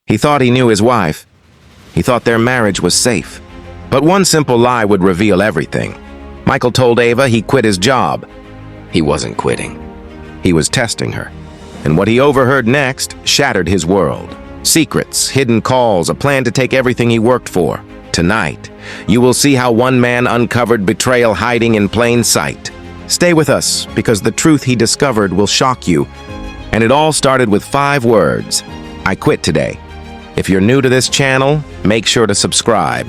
He thought he knew his wife. He thought their marriage was safe. But one simple lie would reveal everything. Michael told Ava he quit his job. He wasn't quitting. He was testing her. And what he overheard next shattered his world. Secrets, hidden calls, a plan to take everything he worked for. Tonight, you will see how one man uncovered betrayal hiding in plain sight. Stay with us, because the truth he discovered will shock you. And it all started with 5 words. I quit today. If you're new to this channel, make sure to subscribe.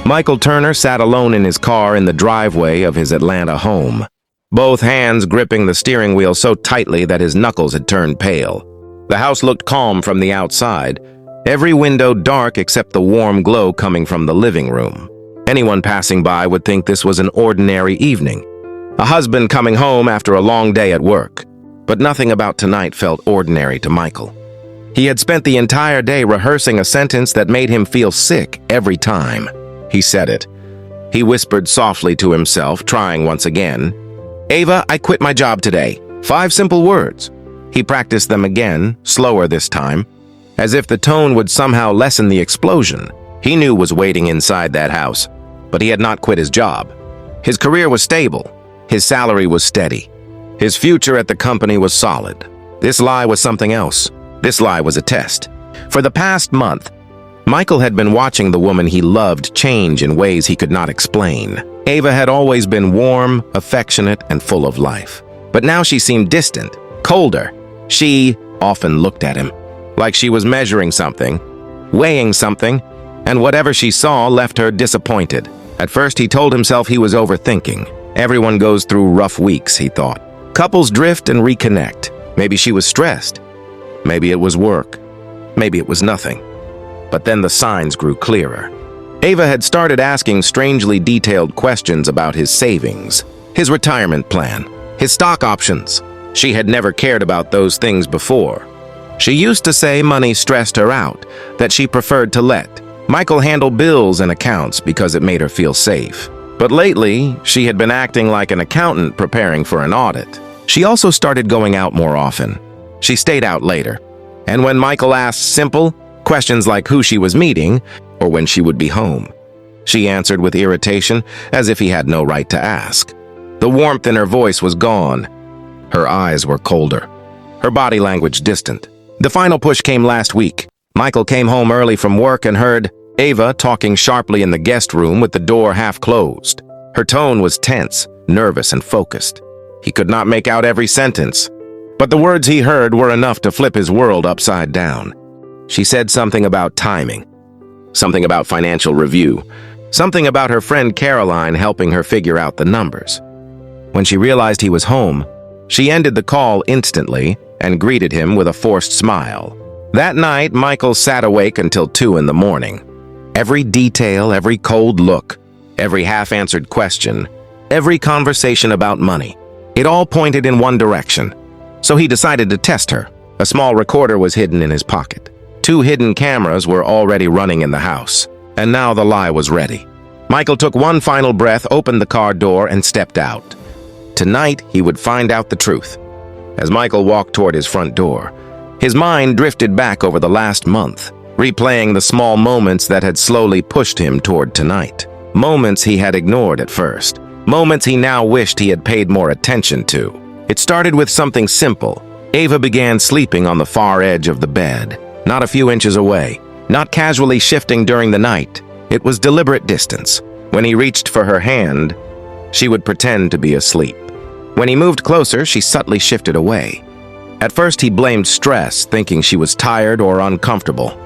Michael Turner sat alone in his car in the driveway of his Atlanta home, both hands gripping the steering wheel so tightly that his knuckles had turned pale. The house looked calm from the outside, every window dark except the warm glow coming from the living room. Anyone passing by would think this was an ordinary evening, a husband coming home after a long day at work. But nothing about tonight felt ordinary to Michael. He had spent the entire day rehearsing a sentence that made him feel sick every time he said it. He whispered softly to himself, trying once again. Ava, I quit my job today. 5 simple words. He practiced them again, slower this time, as if the tone would somehow lessen the explosion he knew was waiting inside that house. But he had not quit his job. His career was stable. His salary was steady. His future at the company was solid. This lie was something else. This lie was a test. For the past month, Michael had been watching the woman he loved change in ways he could not explain. Ava had always been warm, affectionate, and full of life. But now she seemed distant, colder. She often looked at him, like she was measuring something, weighing something, and whatever she saw left her disappointed. At first, he told himself he was overthinking. Everyone goes through rough weeks, he thought. Couples drift and reconnect. Maybe she was stressed. Maybe it was work. Maybe it was nothing. But then the signs grew clearer. Ava had started asking strangely detailed questions about his savings, his retirement plan, his stock options. She had never cared about those things before. She used to say money stressed her out, that she preferred to let Michael handle bills and accounts because it made her feel safe. But lately, she had been acting like an accountant preparing for an audit. She also started going out more often. She stayed out later. And when Michael asked simple questions like who she was meeting or when she would be home, she answered with irritation, as if he had no right to ask. The warmth in her voice was gone. Her eyes were colder. Her body language distant. The final push came last week. Michael came home early from work and heard Ava talking sharply in the guest room with the door half closed. Her tone was tense, nervous, and focused. He could not make out every sentence, but the words he heard were enough to flip his world upside down. She said something about timing, something about financial review, something about her friend Caroline helping her figure out the numbers. When she realized he was home, she ended the call instantly and greeted him with a forced smile. That night, Michael sat awake until 2 in the morning. Every detail, every cold look, every half-answered question, every conversation about money, it all pointed in one direction. So he decided to test her. A small recorder was hidden in his pocket. 2 hidden cameras were already running in the house, and now the lie was ready. Michael took one final breath, opened the car door, and stepped out. Tonight, he would find out the truth. As Michael walked toward his front door, his mind drifted back over the last month, replaying the small moments that had slowly pushed him toward tonight. Moments he had ignored at first. Moments he now wished he had paid more attention to. It started with something simple. Ava began sleeping on the far edge of the bed, not a few inches away, not casually shifting during the night. It was deliberate distance. When he reached for her hand, she would pretend to be asleep. When he moved closer, she subtly shifted away. At first, he blamed stress, thinking she was tired or uncomfortable.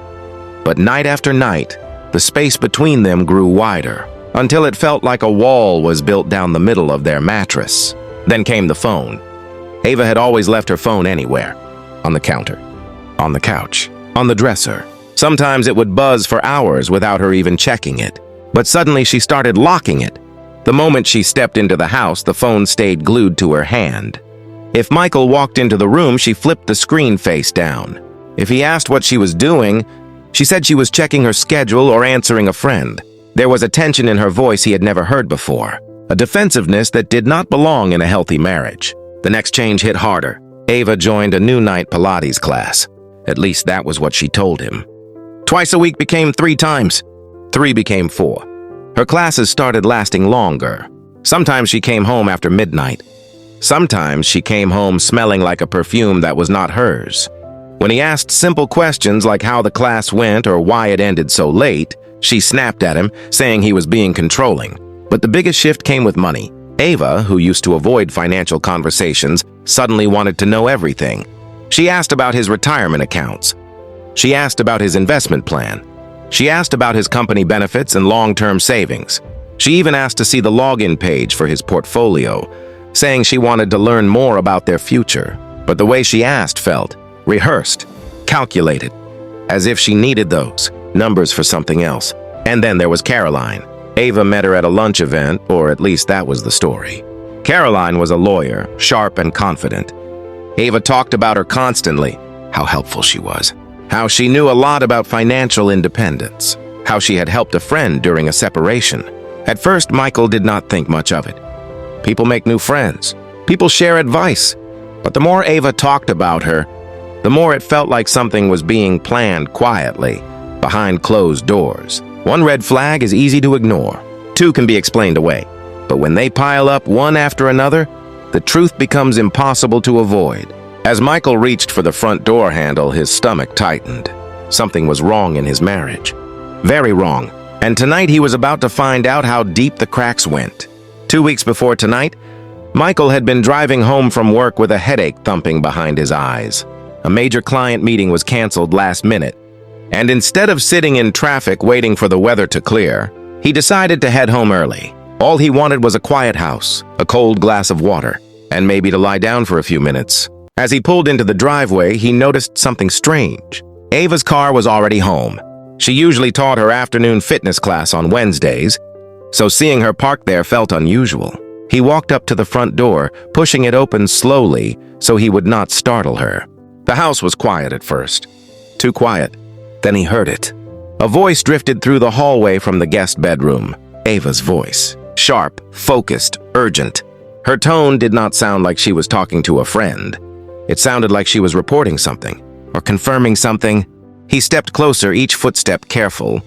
But night after night, the space between them grew wider, until it felt like a wall was built down the middle of their mattress. Then came the phone. Ava had always left her phone anywhere. On the counter, on the couch, on the dresser. Sometimes it would buzz for hours without her even checking it. But suddenly she started locking it. The moment she stepped into the house, the phone stayed glued to her hand. If Michael walked into the room, she flipped the screen face down. If he asked what she was doing, she said she was checking her schedule or answering a friend. There was a tension in her voice he had never heard before, a defensiveness that did not belong in a healthy marriage. The next change hit harder. Ava joined a new night Pilates class. At least that was what she told him. Twice a week became 3 times. 3 became 4. Her classes started lasting longer. Sometimes she came home after midnight. Sometimes she came home smelling like a perfume that was not hers. When he asked simple questions like how the class went or why it ended so late, she snapped at him, saying he was being controlling. But the biggest shift came with money. Ava, who used to avoid financial conversations, suddenly wanted to know everything. She asked about his retirement accounts. She asked about his investment plan. She asked about his company benefits and long-term savings. She even asked to see the login page for his portfolio, saying she wanted to learn more about their future. But the way she asked felt rehearsed, calculated, as if she needed those numbers for something else. And then there was Caroline. Ava met her at a lunch event, or at least that was the story. Caroline was a lawyer, sharp and confident. Ava talked about her constantly, how helpful she was, how she knew a lot about financial independence, how she had helped a friend during a separation. At first, Michael did not think much of it. People make new friends. People share advice. But the more Ava talked about her, the more it felt like something was being planned quietly, behind closed doors. One red flag is easy to ignore. 2 can be explained away. But when they pile up one after another, the truth becomes impossible to avoid. As Michael reached for the front door handle, his stomach tightened. Something was wrong in his marriage. Very wrong. And tonight he was about to find out how deep the cracks went. 2 weeks before tonight, Michael had been driving home from work with a headache thumping behind his eyes. A major client meeting was canceled last minute. And instead of sitting in traffic waiting for the weather to clear, he decided to head home early. All he wanted was a quiet house, a cold glass of water, and maybe to lie down for a few minutes. As he pulled into the driveway, he noticed something strange. Ava's car was already home. She usually taught her afternoon fitness class on Wednesdays, so seeing her parked there felt unusual. He walked up to the front door, pushing it open slowly so he would not startle her. The house was quiet at first. Too quiet. Then he heard it. A voice drifted through the hallway from the guest bedroom. Ava's voice. Sharp, focused, urgent. Her tone did not sound like she was talking to a friend. It sounded like she was reporting something, or confirming something. He stepped closer, each footstep careful.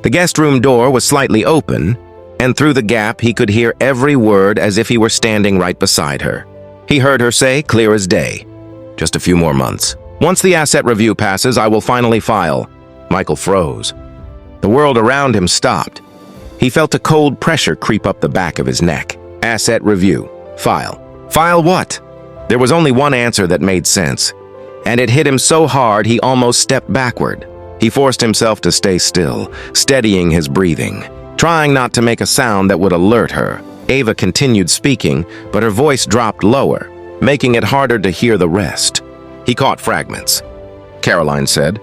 The guest room door was slightly open, and through the gap he could hear every word as if he were standing right beside her. He heard her say, clear as day, just a few more months. Once the asset review passes, I will finally file. Michael froze. The world around him stopped. He felt a cold pressure creep up the back of his neck. Asset review. File. File what? There was only one answer that made sense, and it hit him so hard he almost stepped backward. He forced himself to stay still, steadying his breathing, trying not to make a sound that would alert her. Ava continued speaking, but her voice dropped lower, making it harder to hear the rest. He caught fragments. Caroline said,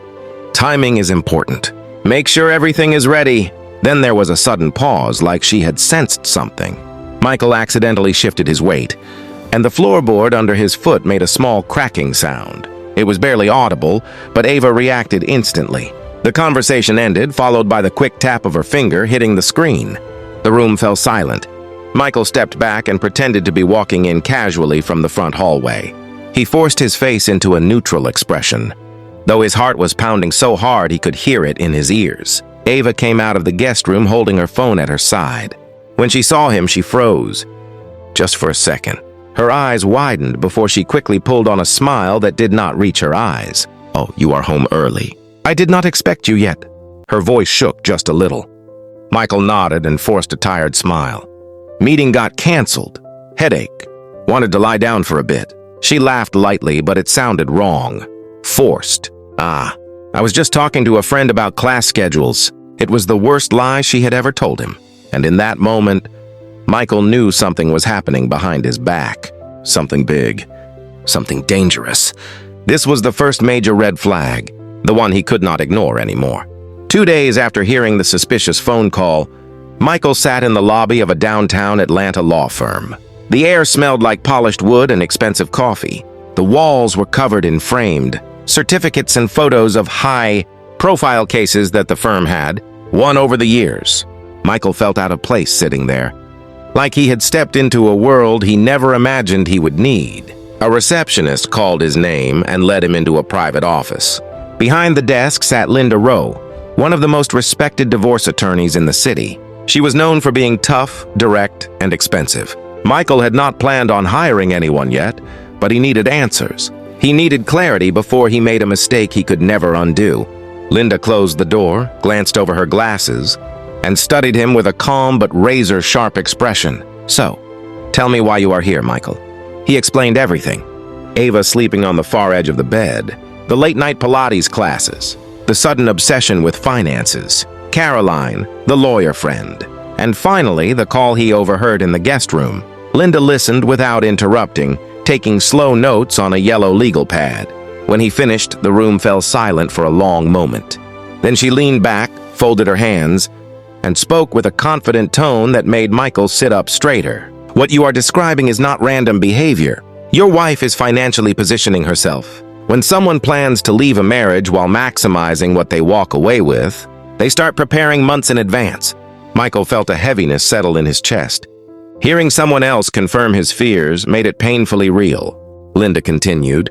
timing is important. Make sure everything is ready. Then there was a sudden pause, like she had sensed something. Michael accidentally shifted his weight, and the floorboard under his foot made a small cracking sound. It was barely audible, but Ava reacted instantly. The conversation ended, followed by the quick tap of her finger hitting the screen. The room fell silent. Michael stepped back and pretended to be walking in casually from the front hallway. He forced his face into a neutral expression, though his heart was pounding so hard he could hear it in his ears. Ava came out of the guest room holding her phone at her side. When she saw him, she froze. Just for a second. Her eyes widened before she quickly pulled on a smile that did not reach her eyes. Oh, you are home early. I did not expect you yet. Her voice shook just a little. Michael nodded and forced a tired smile. Meeting got canceled. Headache. Wanted to lie down for a bit. She laughed lightly, but it sounded wrong. Forced. I was just talking to a friend about class schedules. It was the worst lie she had ever told him. And in that moment, Michael knew something was happening behind his back. Something big. Something dangerous. This was the first major red flag, the one he could not ignore anymore. 2 days after hearing the suspicious phone call, Michael sat in the lobby of a downtown Atlanta law firm. The air smelled like polished wood and expensive coffee. The walls were covered in framed certificates and photos of high-profile cases that the firm had won over the years. Michael felt out of place sitting there, like he had stepped into a world he never imagined he would need. A receptionist called his name and led him into a private office. Behind the desk sat Linda Rowe, one of the most respected divorce attorneys in the city. She was known for being tough, direct, and expensive. Michael had not planned on hiring anyone yet, but he needed answers. He needed clarity before he made a mistake he could never undo. Linda closed the door, glanced over her glasses, and studied him with a calm but razor-sharp expression. "So, tell me why you are here, Michael." He explained everything. Ava sleeping on the far edge of the bed, the late-night Pilates classes, the sudden obsession with finances, Caroline, the lawyer friend, and finally the call he overheard in the guest room. Linda listened without interrupting, taking slow notes on a yellow legal pad. When he finished, the room fell silent for a long moment. Then she leaned back, folded her hands, and spoke with a confident tone that made Michael sit up straighter. "What you are describing is not random behavior. Your wife is financially positioning herself. When someone plans to leave a marriage while maximizing what they walk away with, they start preparing months in advance." Michael felt a heaviness settle in his chest. Hearing someone else confirm his fears made it painfully real. Linda continued,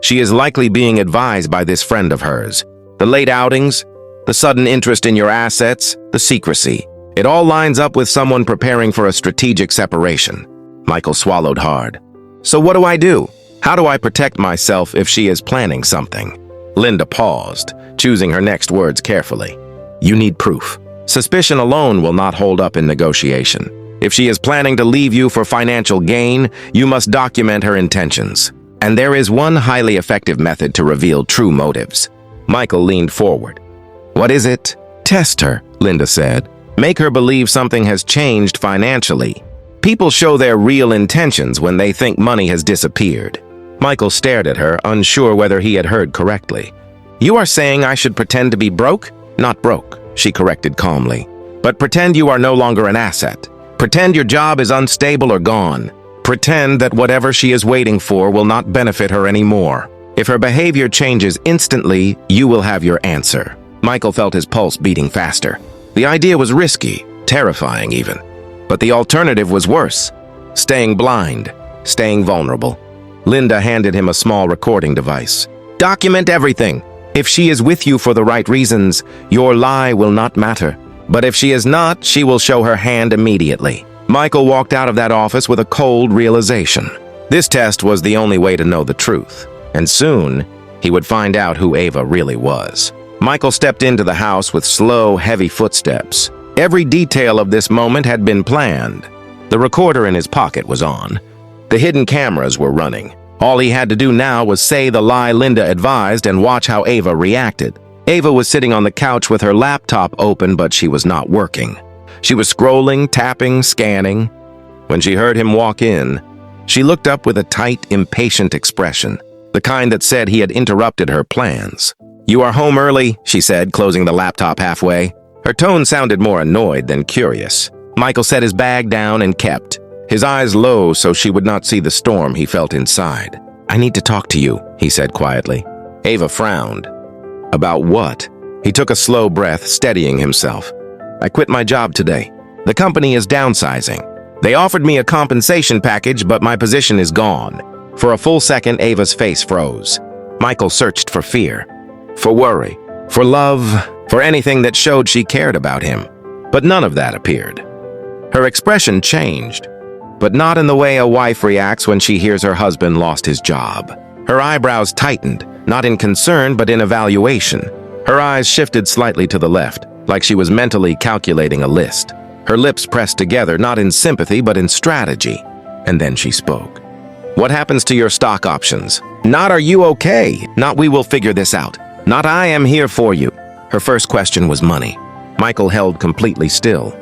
"She is likely being advised by this friend of hers. The late outings, the sudden interest in your assets, the secrecy. It all lines up with someone preparing for a strategic separation." Michael swallowed hard. "So what do I do? How do I protect myself if she is planning something?" Linda paused, choosing her next words carefully. "You need proof. Suspicion alone will not hold up in negotiation. If she is planning to leave you for financial gain, you must document her intentions. And there is one highly effective method to reveal true motives." Michael leaned forward. "What is it?" "Test her," Linda said. "Make her believe something has changed financially. People show their real intentions when they think money has disappeared." Michael stared at her, unsure whether he had heard correctly. "You are saying I should pretend to be broke?" "Not broke," she corrected calmly. "But pretend you are no longer an asset. Pretend your job is unstable or gone. Pretend that whatever she is waiting for will not benefit her anymore. If her behavior changes instantly, you will have your answer." Michael felt his pulse beating faster. The idea was risky, terrifying even. But the alternative was worse. Staying blind, staying vulnerable. Linda handed him a small recording device. "Document everything. If she is with you for the right reasons, your lie will not matter. But if she is not, she will show her hand immediately." Michael walked out of that office with a cold realization. This test was the only way to know the truth. And soon, he would find out who Ava really was. Michael stepped into the house with slow, heavy footsteps. Every detail of this moment had been planned. The recorder in his pocket was on. The hidden cameras were running. All he had to do now was say the lie Linda advised and watch how Ava reacted. Ava was sitting on the couch with her laptop open, but she was not working. She was scrolling, tapping, scanning. When she heard him walk in, she looked up with a tight, impatient expression, the kind that said he had interrupted her plans. "You are home early," she said, closing the laptop halfway. Her tone sounded more annoyed than curious. Michael set his bag down and kept, his eyes low so she would not see the storm he felt inside. "I need to talk to you," he said quietly. Ava frowned. "About what?" He took a slow breath, steadying himself. "I quit my job today. The company is downsizing. They offered me a compensation package, but my position is gone." For a full second, Ava's face froze. Michael searched for fear, for worry, for love, for anything that showed she cared about him. But none of that appeared. Her expression changed, but not in the way a wife reacts when she hears her husband lost his job. Her eyebrows tightened, not in concern but in evaluation. Her eyes shifted slightly to the left, like she was mentally calculating a list. Her lips pressed together, not in sympathy but in strategy. And then she spoke. "What happens to your stock options?" Not "Are you okay?" Not "We will figure this out." Not "I am here for you." Her first question was money. Michael held completely still.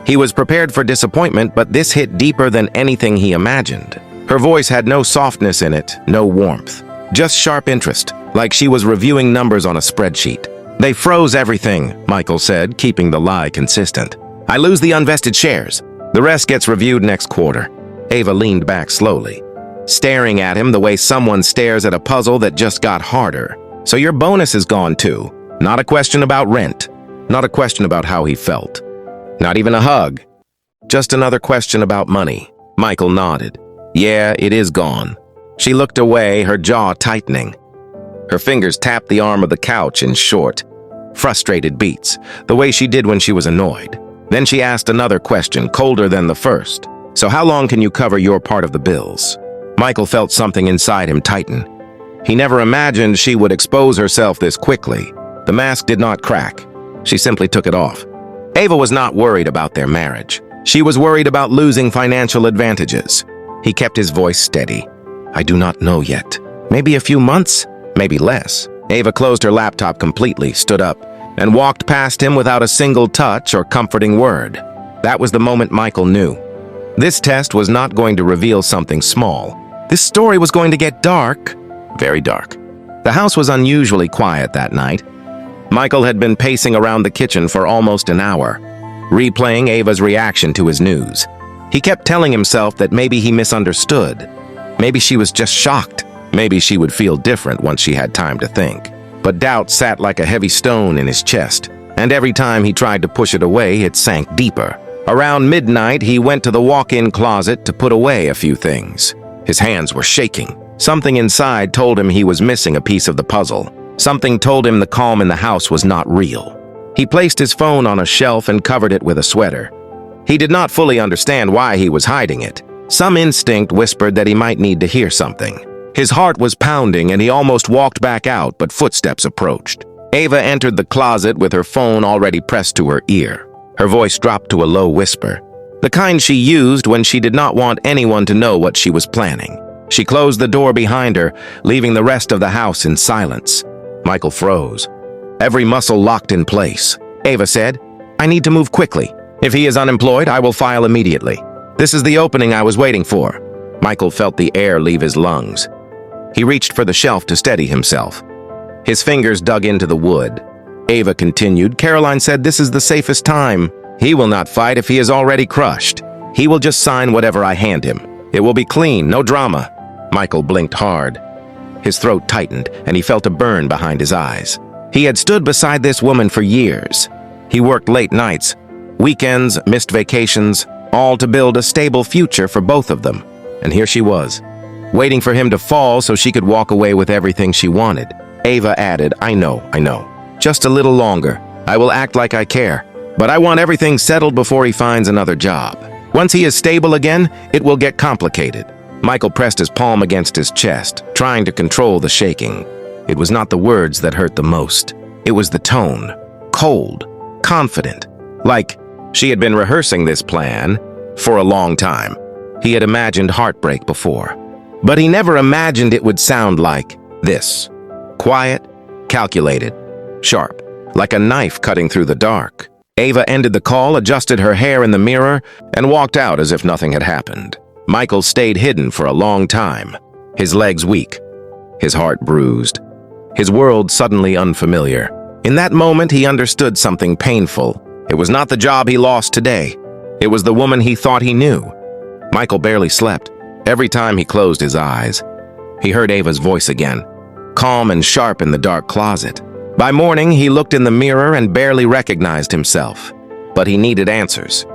He was prepared for disappointment, but this hit deeper than anything he imagined. Her voice had no softness in it, no warmth. Just sharp interest, like she was reviewing numbers on a spreadsheet. "They froze everything," Michael said, keeping the lie consistent. "I lose the unvested shares. The rest gets reviewed next quarter." Ava leaned back slowly, staring at him the way someone stares at a puzzle that just got harder. "So your bonus is gone too. Not a question about rent. Not a question about how he felt. Not even a hug. Just another question about money." Michael nodded. "Yeah, it is gone." She looked away, her jaw tightening. Her fingers tapped the arm of the couch in short. frustrated beats, the way she did when she was annoyed. Then she asked another question, colder than the first. So how long can you cover your part of the bills? Michael felt something inside him tighten. He never imagined she would expose herself this quickly. The mask did not crack. She simply took it off. Ava was not worried about their marriage. She was worried about losing financial advantages. He kept his voice steady. I do not know yet. Maybe a few months, maybe less. Ava closed her laptop completely, stood up, and walked past him without a single touch or comforting word. That was the moment Michael knew. This test was not going to reveal something small. This story was going to get dark, very dark. The house was unusually quiet that night. Michael had been pacing around the kitchen for almost an hour, replaying Ava's reaction to his news. He kept telling himself that maybe he misunderstood. Maybe she was just shocked. Maybe she would feel different once she had time to think. But doubt sat like a heavy stone in his chest, and every time he tried to push it away, it sank deeper. Around midnight, he went to the walk-in closet to put away a few things. His hands were shaking. Something inside told him he was missing a piece of the puzzle. Something told him the calm in the house was not real. He placed his phone on a shelf and covered it with a sweater. He did not fully understand why he was hiding it. Some instinct whispered that he might need to hear something. His heart was pounding and he almost walked back out, but footsteps approached. Ava entered the closet with her phone already pressed to her ear. Her voice dropped to a low whisper, the kind she used when she did not want anyone to know what she was planning. She closed the door behind her, leaving the rest of the house in silence. Michael froze. Every muscle locked in place. Ava said, I need to move quickly. If he is unemployed, I will file immediately. This is the opening I was waiting for. Michael felt the air leave his lungs. He reached for the shelf to steady himself. His fingers dug into the wood. Ava continued, Caroline said this is the safest time. He will not fight if he is already crushed. He will just sign whatever I hand him. It will be clean, no drama. Michael blinked hard. His throat tightened, and he felt a burn behind his eyes. He had stood beside this woman for years. He worked late nights, weekends, missed vacations, all to build a stable future for both of them. And here she was, waiting for him to fall so she could walk away with everything she wanted. Ava added, I know. Just a little longer. I will act like I care. But I want everything settled before he finds another job. Once he is stable again, it will get complicated. Michael pressed his palm against his chest, trying to control the shaking. It was not the words that hurt the most. It was the tone. Cold, confident. Like she had been rehearsing this plan for a long time. He had imagined heartbreak before. But he never imagined it would sound like this. Quiet, calculated, sharp, like a knife cutting through the dark. Ava ended the call, adjusted her hair in the mirror, and walked out as if nothing had happened. Michael stayed hidden for a long time, his legs weak, his heart bruised, his world suddenly unfamiliar. In that moment, he understood something painful. It was not the job he lost today. It was the woman he thought he knew. Michael barely slept. Every time he closed his eyes, he heard Ava's voice again, calm and sharp in the dark closet. By morning, he looked in the mirror and barely recognized himself. But he needed answers.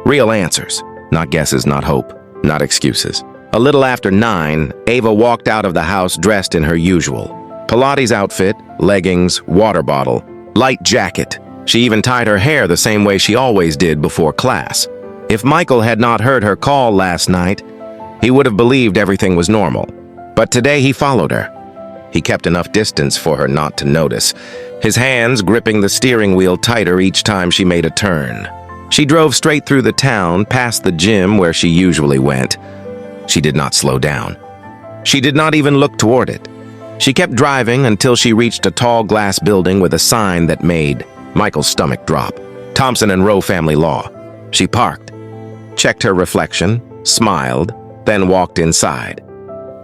Real answers. Not guesses, not hope, not excuses. A little after 9, Ava walked out of the house dressed in her usual Pilates outfit, leggings, water bottle, light jacket. She even tied her hair the same way she always did before class. If Michael had not heard her call last night, he would have believed everything was normal. But today he followed her. He kept enough distance for her not to notice, his hands gripping the steering wheel tighter each time she made a turn. She drove straight through the town, past the gym where she usually went. She did not slow down. She did not even look toward it. She kept driving until she reached a tall glass building with a sign that made Michael's stomach drop. Thompson and Rowe Family Law. She parked, checked her reflection, smiled, then walked inside.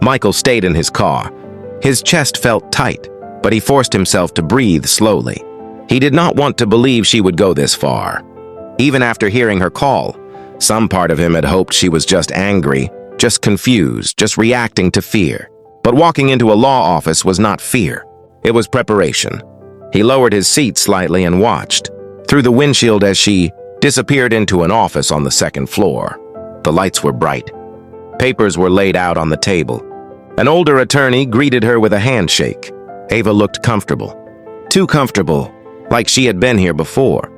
Michael stayed in his car. His chest felt tight, but he forced himself to breathe slowly. He did not want to believe she would go this far. Even after hearing her call, some part of him had hoped she was just angry, just confused, just reacting to fear. But walking into a law office was not fear. It was preparation. He lowered his seat slightly and watched through the windshield as she disappeared into an office on the second floor. The lights were bright. Papers were laid out on the table. An older attorney greeted her with a handshake. Ava looked comfortable. Too comfortable. like she had been here before.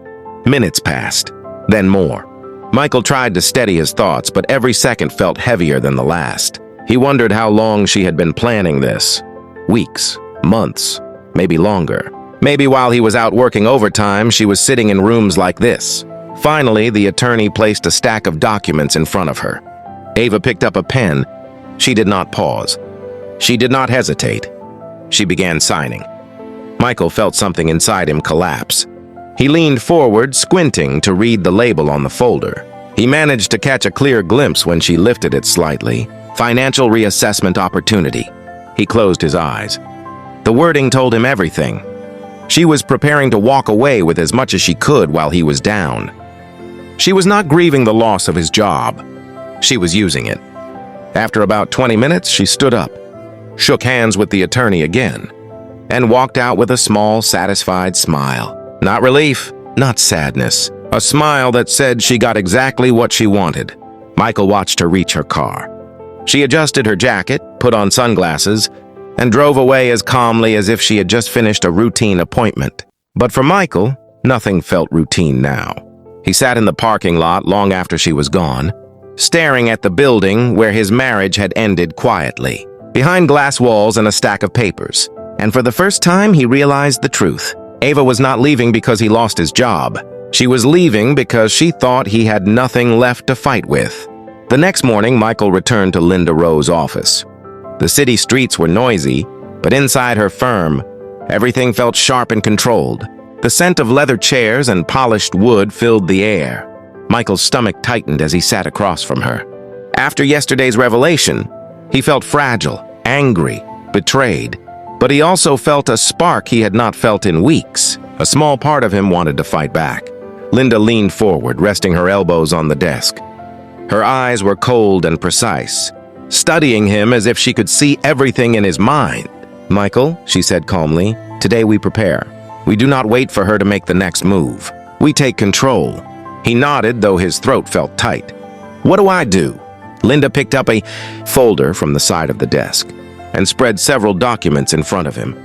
Minutes passed, then more. Michael tried to steady his thoughts, but every second felt heavier than the last. He wondered how long she had been planning this. Weeks, months, maybe longer. Maybe while he was out working overtime, she was sitting in rooms like this. Finally, the attorney placed a stack of documents in front of her. Ava picked up a pen. She did not pause. She did not hesitate. She began signing. Michael felt something inside him collapse. He leaned forward, squinting to read the label on the folder. He managed to catch a clear glimpse when she lifted it slightly. Financial reassessment opportunity. He closed his eyes. The wording told him everything. She was preparing to walk away with as much as she could while he was down. She was not grieving the loss of his job. She was using it. After about 20 minutes, she stood up, shook hands with the attorney again, and walked out with a small, satisfied smile. Not relief, not sadness. A smile that said she got exactly what she wanted. Michael watched her reach her car. She adjusted her jacket, put on sunglasses, and drove away as calmly as if she had just finished a routine appointment. But for Michael, nothing felt routine now. He sat in the parking lot long after she was gone, staring at the building where his marriage had ended quietly, behind glass walls and a stack of papers. And for the first time, he realized the truth. Ava was not leaving because he lost his job. She was leaving because she thought he had nothing left to fight with. The next morning, Michael returned to Linda Rowe's office. The city streets were noisy, but inside her firm, everything felt sharp and controlled. The scent of leather chairs and polished wood filled the air. Michael's stomach tightened as he sat across from her. After yesterday's revelation, he felt fragile, angry, betrayed. But he also felt a spark he had not felt in weeks. A small part of him wanted to fight back. Linda leaned forward, resting her elbows on the desk. Her eyes were cold and precise, studying him as if she could see everything in his mind. "Michael," she said calmly, "today we prepare. We do not wait for her to make the next move. We take control." He nodded, though his throat felt tight. "What do I do?" Linda picked up a folder from the side of the desk and spread several documents in front of him.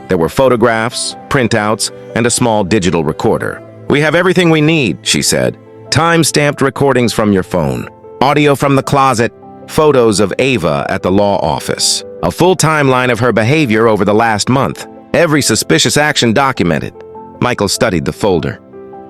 There were photographs, printouts, and a small digital recorder. "We have everything we need," she said. "Time-stamped recordings from your phone, audio from the closet, photos of Ava at the law office, a full timeline of her behavior over the last month, every suspicious action documented." Michael studied the folder.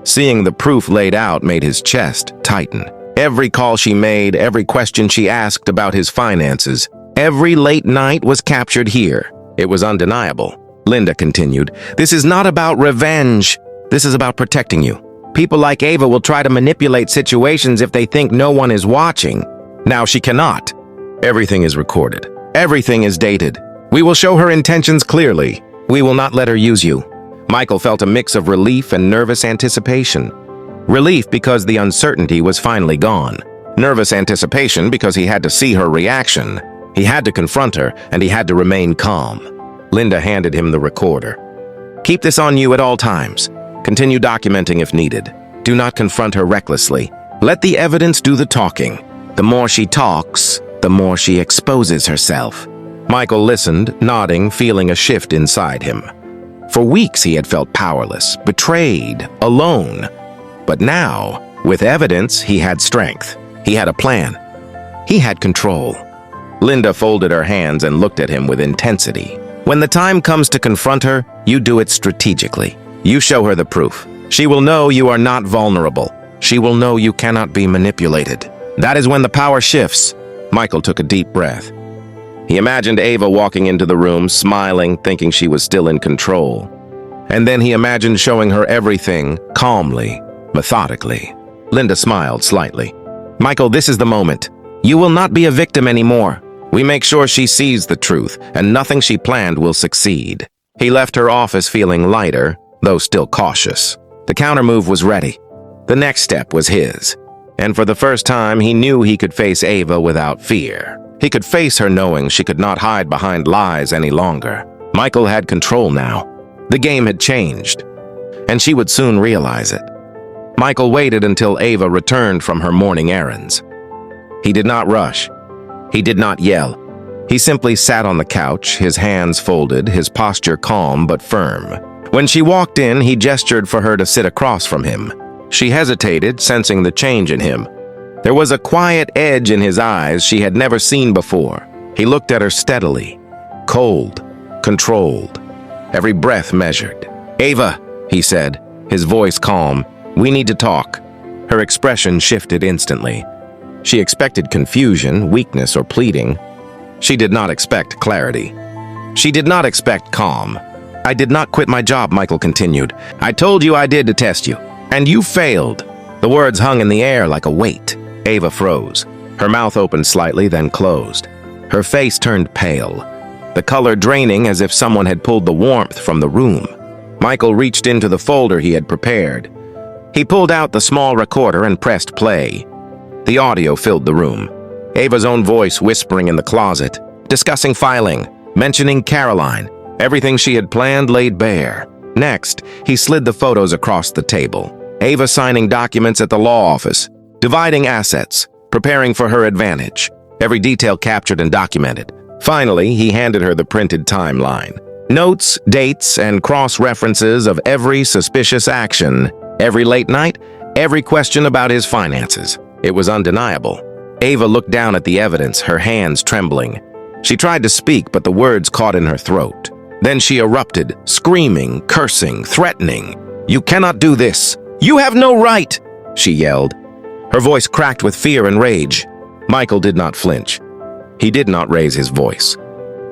Seeing the proof laid out made his chest tighten. Every call she made, every question she asked about his finances, every late night was captured here. It was undeniable. Linda continued, "This is not about revenge. This is about protecting you. People like Ava will try to manipulate situations if they think no one is watching. Now she cannot. Everything is recorded. Everything is dated. We will show her intentions clearly. We will not let her use you." Michael felt a mix of relief and nervous anticipation. Relief because the uncertainty was finally gone. Nervous anticipation because he had to see her reaction. He had to confront her, and he had to remain calm. Linda handed him the recorder. "Keep this on you at all times. Continue documenting if needed. Do not confront her recklessly. Let the evidence do the talking. The more she talks, the more she exposes herself." Michael listened, nodding, feeling a shift inside him. For weeks he had felt powerless, betrayed, alone. But now, with evidence, he had strength. He had a plan. He had control. Linda folded her hands and looked at him with intensity. "When the time comes to confront her, you do it strategically. You show her the proof. She will know you are not vulnerable. She will know you cannot be manipulated. That is when the power shifts." Michael took a deep breath. He imagined Ava walking into the room, smiling, thinking she was still in control. And then he imagined showing her everything, calmly, methodically. Linda smiled slightly. "Michael, this is the moment. You will not be a victim anymore. We make sure she sees the truth, and nothing she planned will succeed." He left her office feeling lighter, though still cautious. The countermove was ready. The next step was his. And for the first time, he knew he could face Ava without fear. He could face her knowing she could not hide behind lies any longer. Michael had control now. The game had changed, and she would soon realize it. Michael waited until Ava returned from her morning errands. He did not rush. He did not yell. He simply sat on the couch, his hands folded, his posture calm but firm. When she walked in, he gestured for her to sit across from him. She hesitated, sensing the change in him. There was a quiet edge in his eyes she had never seen before. He looked at her steadily, cold, controlled, every breath measured. "Ava," he said, his voice calm, "we need to talk." Her expression shifted instantly. She expected confusion, weakness, or pleading. She did not expect clarity. She did not expect calm. "I did not quit my job," Michael continued. "I told you I did to test you, and you failed." The words hung in the air like a weight. Ava froze. Her mouth opened slightly, then closed. Her face turned pale, the color draining as if someone had pulled the warmth from the room. Michael reached into the folder he had prepared. He pulled out the small recorder and pressed play. The audio filled the room. Ava's own voice whispering in the closet, discussing filing, mentioning Caroline. Everything she had planned laid bare. Next, he slid the photos across the table. Ava signing documents at the law office, dividing assets, preparing for her advantage. Every detail captured and documented. Finally, he handed her the printed timeline. Notes, dates, and cross-references of every suspicious action, every late night, every question about his finances. It was undeniable. Ava looked down at the evidence, her hands trembling. She tried to speak, but the words caught in her throat. Then she erupted, screaming, cursing, threatening. "You cannot do this! You have no right!" she yelled. Her voice cracked with fear and rage. Michael did not flinch. He did not raise his voice.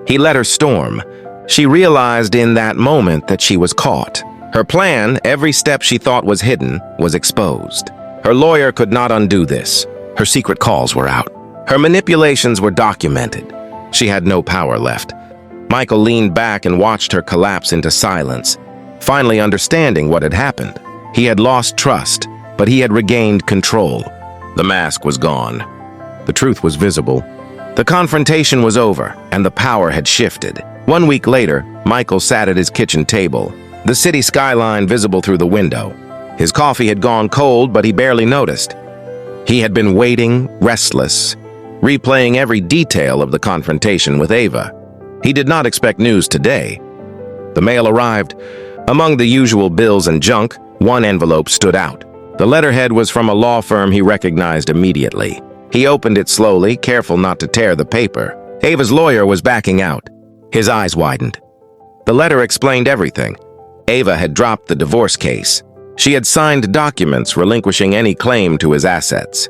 He let her storm. She realized in that moment that she was caught. Her plan, every step she thought was hidden, was exposed. Her lawyer could not undo this. Her secret calls were out. Her manipulations were documented. She had no power left. Michael leaned back and watched her collapse into silence, finally understanding what had happened. He had lost trust, but he had regained control. The mask was gone. The truth was visible. The confrontation was over, and the power had shifted. 1 week later, Michael sat at his kitchen table, the city skyline visible through the window. His coffee had gone cold, but he barely noticed. He had been waiting, restless, replaying every detail of the confrontation with Ava. He did not expect news today. The mail arrived. Among the usual bills and junk, one envelope stood out. The letterhead was from a law firm he recognized immediately. He opened it slowly, careful not to tear the paper. Ava's lawyer was backing out. His eyes widened. The letter explained everything. Ava had dropped the divorce case. She had signed documents relinquishing any claim to his assets.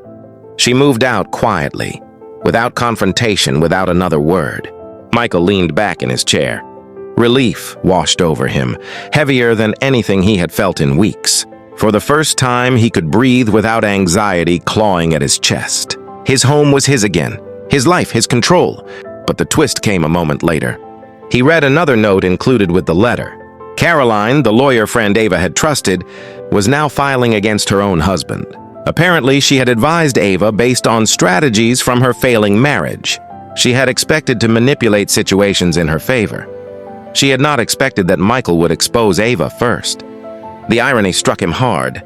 She moved out quietly, without confrontation, without another word. Michael leaned back in his chair. Relief washed over him, heavier than anything he had felt in weeks. For the first time, he could breathe without anxiety clawing at his chest. His home was his again, his life, his control. But the twist came a moment later. He read another note included with the letter. Caroline, the lawyer friend Ava had trusted, was now filing against her own husband. Apparently, she had advised Ava based on strategies from her failing marriage. She had expected to manipulate situations in her favor. She had not expected that Michael would expose Ava first. The irony struck him hard.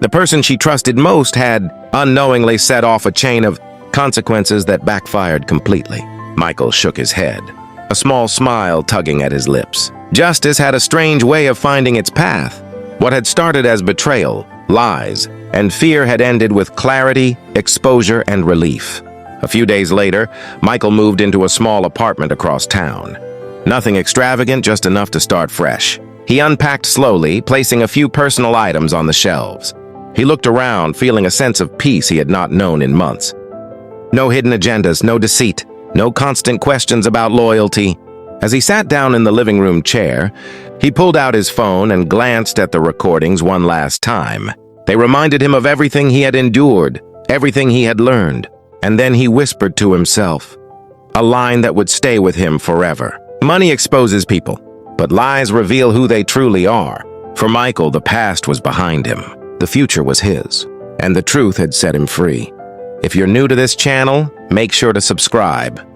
The person she trusted most had unknowingly set off a chain of consequences that backfired completely. Michael shook his head, a small smile tugging at his lips. Justice had a strange way of finding its path. What had started as betrayal, lies, and fear had ended with clarity, exposure, and relief. A few days later, Michael moved into a small apartment across town. Nothing extravagant, just enough to start fresh. He unpacked slowly, placing a few personal items on the shelves. He looked around, feeling a sense of peace he had not known in months. No hidden agendas, no deceit, no constant questions about loyalty. As he sat down in the living room chair, he pulled out his phone and glanced at the recordings one last time. They reminded him of everything he had endured, everything he had learned. And then he whispered to himself, a line that would stay with him forever. Money exposes people, but lies reveal who they truly are. For Michael, the past was behind him. The future was his, and the truth had set him free. If you're new to this channel, make sure to subscribe.